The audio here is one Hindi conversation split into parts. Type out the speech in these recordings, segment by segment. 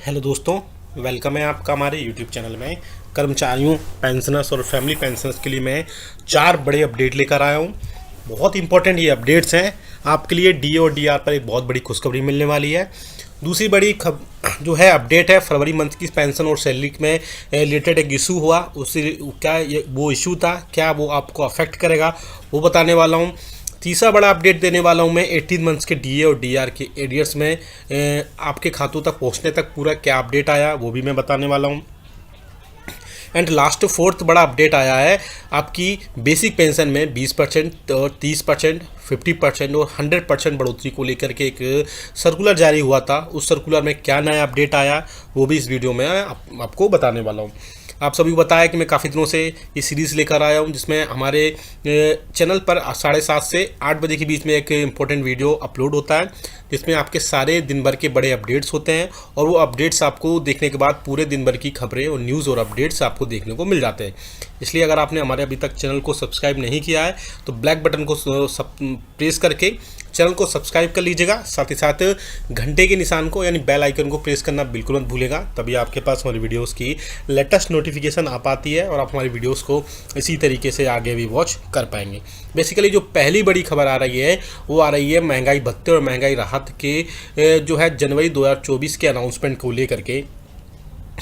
हेलो दोस्तों, वेलकम है आपका हमारे यूट्यूब चैनल में। कर्मचारियों, पेंशनर्स और फैमिली पेंशनर्स के लिए मैं 4 बड़े अपडेट लेकर आया हूँ। बहुत इंपॉर्टेंट ये अपडेट्स हैं आपके लिए। डीए और डीआर पर एक बहुत बड़ी खुशखबरी मिलने वाली है। दूसरी बड़ी जो है अपडेट है, फरवरी मंथ की पेंशन और सैलरी में रिलेटेड एक इशू हुआ। उसी क्या वो इशू था, क्या वो आपको अफेक्ट करेगा, वो बताने वाला हूँ। तीसरा बड़ा अपडेट देने वाला हूँ मैं 18 मंथ्स के डीए और डीआर के एरियर्स में आपके खातों तक पहुँचने तक पूरा क्या अपडेट आया, वो भी मैं बताने वाला हूँ। एंड लास्ट फोर्थ बड़ा अपडेट आया है आपकी बेसिक पेंशन में 20% और 30%, 50% और 100% बढ़ोतरी को लेकर के एक सर्कुलर जारी हुआ था। उस सर्कुलर में क्या नया अपडेट आया, वो भी इस वीडियो में आपको बताने वाला हूँ। आप सभी को बताया कि मैं काफ़ी दिनों से ये सीरीज़ लेकर आया हूँ, जिसमें हमारे चैनल पर 7:30 से 8 बजे के बीच में एक इम्पोर्टेंट वीडियो अपलोड होता है, जिसमें आपके सारे दिन भर के बड़े अपडेट्स होते हैं। और वो अपडेट्स आपको देखने के बाद पूरे दिन भर की खबरें और न्यूज़ और अपडेट्स आपको देखने को मिल जाते हैं। इसलिए अगर आपने हमारे अभी तक चैनल को सब्सक्राइब नहीं किया है तो ब्लैक बटन को प्रेस करके चैनल को सब्सक्राइब कर लीजिएगा। साथ ही साथ घंटे के निशान को यानी बेल आइकन को प्रेस करना बिल्कुल मत भूलेगा, तभी आपके पास हमारी वीडियोस की लेटेस्ट नोटिफिकेशन आ पाती है और आप हमारी वीडियोस को इसी तरीके से आगे भी वॉच कर पाएंगे। बेसिकली जो पहली बड़ी खबर आ रही है वो आ रही है महंगाई भत्ते और महंगाई राहत के जो है जनवरी 2024 के अनाउंसमेंट को लेकर के।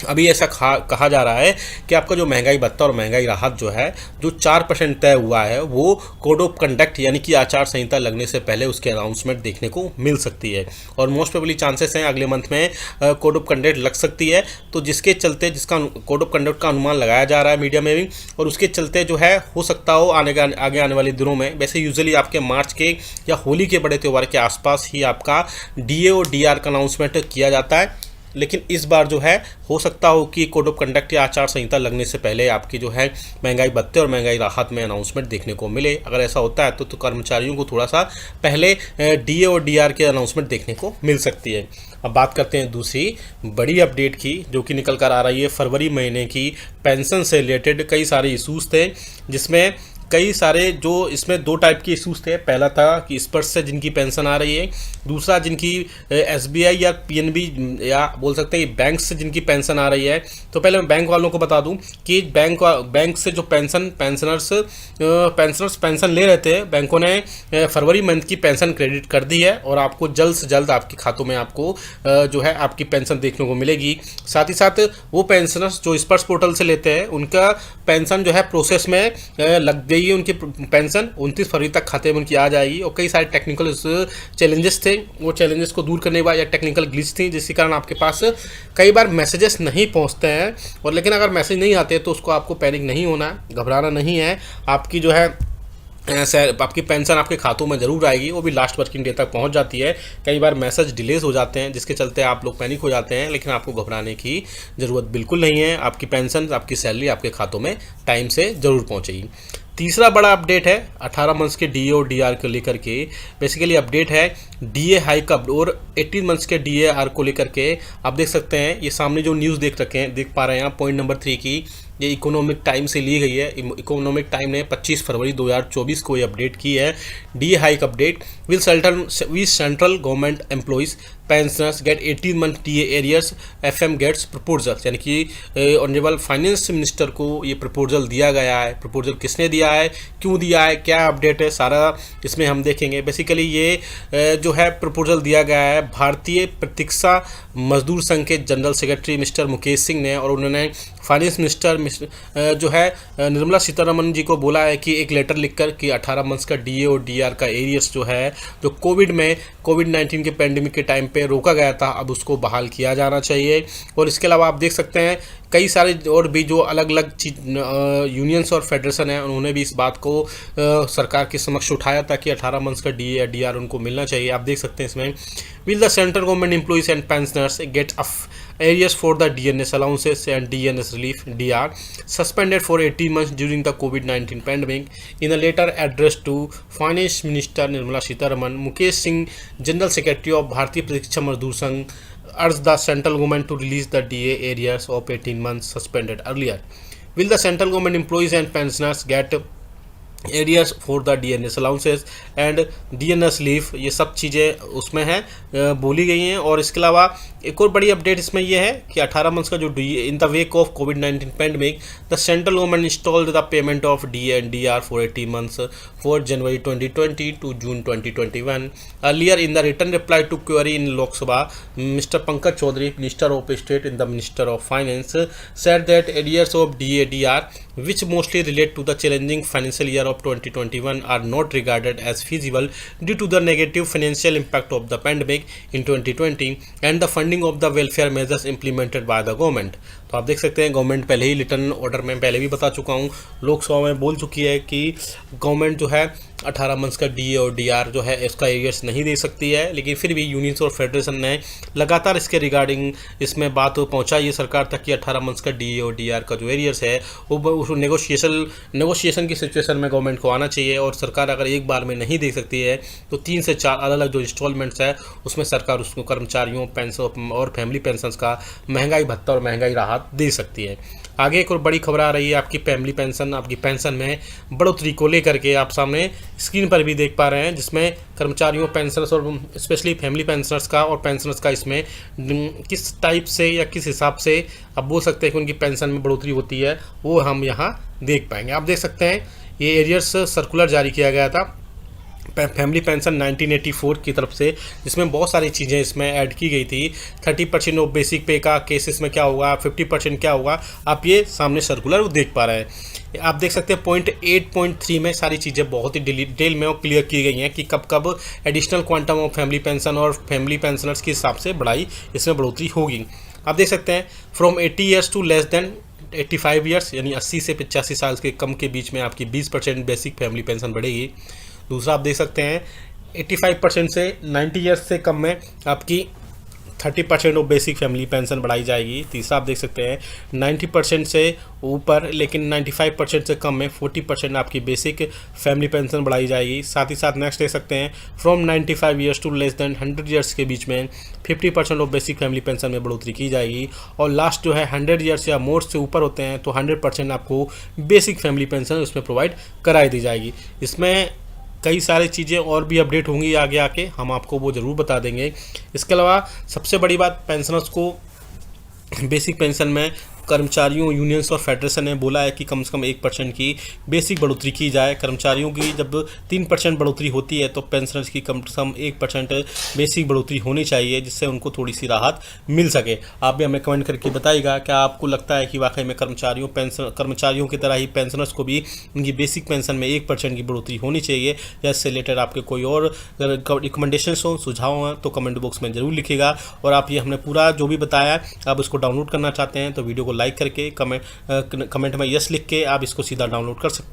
अभी ऐसा कहा जा रहा है कि आपका जो महंगाई भत्ता और महंगाई राहत जो है, जो 4% तय हुआ है, वो कोड ऑफ कंडक्ट यानी कि आचार संहिता लगने से पहले उसके अनाउंसमेंट देखने को मिल सकती है। और मोस्ट प्रोबेबली चांसेस हैं अगले मंथ में कोड ऑफ कंडक्ट लग सकती है। तो जिसके चलते जिसका कोड ऑफ कंडक्ट का अनुमान लगाया जा रहा है मीडिया में भी, और उसके चलते जो है हो सकता हो आगे आने वाले दिनों में, वैसे यूजुअली आपके मार्च के या होली के बड़े त्यौहार के आसपास ही आपका डीए और डीआर का अनाउंसमेंट किया जाता है। लेकिन इस बार जो है हो सकता हो कि कोड ऑफ कंडक्ट या आचार संहिता लगने से पहले आपकी जो है महंगाई भत्ते और महंगाई राहत में अनाउंसमेंट देखने को मिले। अगर ऐसा होता है तो कर्मचारियों को थोड़ा सा पहले डीए और डीआर के अनाउंसमेंट देखने को मिल सकती है। अब बात करते हैं दूसरी बड़ी अपडेट की, जो कि निकल कर आ रही है फरवरी महीने की पेंशन से रिलेटेड। कई सारे इशूज़ थे, जिसमें कई सारे जो इसमें 2 टाइप के इशूज़ थे। पहला था कि स्पर्श से जिनकी पेंशन आ रही है, दूसरा जिनकी एसबीआई या पीएनबी या बोल सकते हैं बैंक से जिनकी पेंशन आ रही है। तो पहले मैं बैंक वालों को बता दूं कि बैंक से जो पेंशनर्स पेंशन ले रहे थे, बैंकों ने फरवरी मंथ की पेंशन क्रेडिट कर दी है और आपको जल्द से जल्द आपके खातों में आपको जो है आपकी पेंशन देखने को मिलेगी। साथ ही साथ वो पेंशनर्स जो स्पर्श पोर्टल से लेते हैं, उनका पेंशन जो है प्रोसेस में लग गई है। उनकी पेंशन 29 फरवरी तक खाते में उनकी आ जाएगी। और कई सारे टेक्निकल चैलेंजेस थे, वो चैलेंजेस को दूर करने के बाद या टेक्निकल ग्लिच थी, जिसके कारण आपके पास कई बार मैसेजेस नहीं पहुंचते हैं। और लेकिन अगर मैसेज नहीं आते तो उसको आपको पैनिक नहीं होना है, घबराना नहीं है। आपकी जो है आपकी पेंशन आपके खातों में ज़रूर आएगी, वो भी लास्ट वर्किंग डे तक पहुंच जाती है। कई बार मैसेज डिलेज हो जाते हैं, जिसके चलते आप लोग पैनिक हो जाते हैं, लेकिन आपको घबराने की ज़रूरत बिल्कुल नहीं है। आपकी पेंशन, आपकी सैलरी आपके खातों में टाइम से ज़रूर पहुंचेगी। तीसरा बड़ा अपडेट है 18 मंथ्स के डीए और डीआर को लेकर के। बेसिकली अपडेट है डीए हाइक और 18 मंथ्स के डीएआर को लेकर के। आप देख सकते हैं ये सामने जो न्यूज़ देख पा रहे हैं आप, पॉइंट नंबर 3 की, ये इकोनॉमिक टाइम से ली गई है। इकोनॉमिक टाइम ने 25 फरवरी 2024 को ये अपडेट की है। D hike update will central government employees pensioners get 18 month DA arrears FM gets proposal, यानी कि ऑनरेबल फाइनेंस मिनिस्टर को ये प्रपोजल दिया गया है। प्रपोजल किसने दिया है, क्यों दिया है, क्या अपडेट है, सारा इसमें हम देखेंगे। बेसिकली ये जो है प्रपोजल दिया गया है भारतीय प्रतीक्षा मजदूर संघ के general secretary mister Mukesh Singh ने, और उन्होंने फाइनेंस मिनिस्टर जो है निर्मला सीतारमण जी को बोला है कि एक लेटर लिखकर कि 18 मंथ्स का डीए और डीआर का एरियर्स जो है, जो कोविड-19 के पेंडेमिक के टाइम पे रोका गया था, अब उसको बहाल किया जाना चाहिए। और इसके अलावा आप देख सकते हैं कई सारे और भी जो अलग अलग यूनियंस और फेडरेशन हैं, उन्होंने भी इस बात को सरकार के समक्ष उठाया था कि 18 मंथ्स का डीए या डीआर उनको मिलना चाहिए। आप देख सकते हैं इसमें will the central government employees and pensioners get areas for the DNS allowances and DNS relief DR suspended for 18 months during the COVID-19 pandemic. In a letter addressed to Finance Minister Nirmala Sitharaman, Mukesh Singh, General Secretary of Bharatiya Pratiksha Mazdoor Sangh, urged the central government to release the DA areas of 18 months suspended earlier. Will the central government employees and pensioners get arrears for the DNS allowances and DNS leave, ये सब चीज़ें उसमें हैं बोली गई हैं। और इसके अलावा एक और बड़ी अपडेट इसमें यह है कि 18 मंथ्स का जो इन द वेक ऑफ कोविड-19 pandemic the central government installed the payment of DNDR for 80 months for January 2020 to June 2021। Earlier in the return reply to query in Lok Sabha, mister Pankaj Chaudhary, minister of state in the minister of finance, said that arrears of DADR which mostly relate to the challenging financial year of 2021 are not regarded as feasible due to the negative financial impact of the pandemic in 2020 and the funding of the welfare measures implemented by the government। तो आप देख सकते हैं गवर्नमेंट पहले ही रिटर्न ऑर्डर में पहले भी बता चुका हूँ, लोकसभा में बोल चुकी है कि गवर्नमेंट जो है 18 मंथ्स का DA और DR जो है इसका एरियर्स नहीं दे सकती है। लेकिन फिर भी यूनियंस और फेडरेशन ने लगातार इसके रिगार्डिंग इसमें बात पहुंचाई है सरकार तक कि 18 मंथ्स का DA और DR का जो एरियर्स है वो नेगोशिएशन की सिचुएशन में गवर्नमेंट को आना चाहिए। और सरकार अगर एक बार में नहीं दे सकती है तो 3 से 4 अलग अलग जो इंस्टॉलमेंट्स है उसमें सरकार उसको कर्मचारियों पेंशन और फैमिली पेंशन्स का महंगाई भत्ता और महंगाई राहत दे सकती है। आगे एक और बड़ी खबर आ रही है आपकी फैमिली पेंशन, आपकी पेंशन में बढ़ोतरी को लेकर के आप सामने स्क्रीन पर भी देख पा रहे हैं, जिसमें कर्मचारियों पेंशनर्स और स्पेशली फैमिली पेंशनर्स का और पेंशनर्स का इसमें किस टाइप से या किस हिसाब से आप बोल सकते हैं कि उनकी पेंशन में बढ़ोतरी होती है वो हम यहाँ देख पाएंगे। आप देख सकते हैं ये एरियर्स सर्कुलर जारी किया गया था फैमिली पेंशन 1984 की तरफ से, जिसमें बहुत सारी चीज़ें इसमें ऐड की गई थी। 30% ऑफ बेसिक पे का केसेस में क्या होगा, 50% क्या होगा, आप ये सामने सर्कुलर देख पा रहे हैं। आप देख सकते हैं पॉइंट 8.3 में सारी चीज़ें बहुत ही डिटेल में और क्लियर की गई हैं कि कब कब additional quantum of family pension और फैमिली पेंशनर्स के हिसाब से इसमें बढ़ोतरी होगी। आप देख सकते हैं from 80 years to less than 85 years, यानी 80 से 85 साल के कम के बीच में आपकी 20% बेसिक फैमिली पेंशन बढ़ेगी। दूसरा आप देख सकते हैं 85% से 90 ईयर्स से कम में आपकी 30% ऑफ बेसिक फैमिली पेंशन बढ़ाई जाएगी। तीसरा आप देख सकते हैं 90% से ऊपर लेकिन 95% से कम में 40% आपकी बेसिक फैमिली पेंशन बढ़ाई जाएगी। साथ ही साथ नेक्स्ट देख सकते हैं from 95 years to less than 100 years के बीच में 50% ऑफ बेसिक फैमिली पेंशन में बढ़ोतरी की जाएगी। और लास्ट जो है 100 ईयर्स या मोर से ऊपर होते हैं तो 100% आपको बेसिक फैमिली पेंशन उसमें प्रोवाइड कराई दी जाएगी। इसमें कई सारी चीज़ें और भी अपडेट होंगी आगे आके, हम आपको वो ज़रूर बता देंगे। इसके अलावा सबसे बड़ी बात, पेंशनर्स को बेसिक पेंशन में कर्मचारियों यूनियंस और फेडरेशन ने बोला है कि कम से कम 1% की बेसिक बढ़ोतरी की जाए। कर्मचारियों की जब 3% बढ़ोतरी होती है तो पेंशनर्स की कम से कम 1% बेसिक बढ़ोतरी होनी चाहिए, जिससे उनको थोड़ी सी राहत मिल सके। आप भी हमें कमेंट करके बताइएगा क्या आपको लगता है कि वाकई में कर्मचारियों की तरह ही पेंशनर्स को भी उनकी बेसिक पेंशन में 1% की बढ़ोतरी होनी चाहिए, या इससे रिलेटेड आपके कोई और रिकमेंडेशन हो, सुझाव हैं तो कमेंट बॉक्स में ज़रूर लिखिएगा। और आप ये हमने पूरा जो भी बताया आप उसको डाउनलोड करना चाहते हैं तो वीडियो को लाइक करके कमेंट में यस लिख के आप इसको सीधा डाउनलोड कर सकते हैं।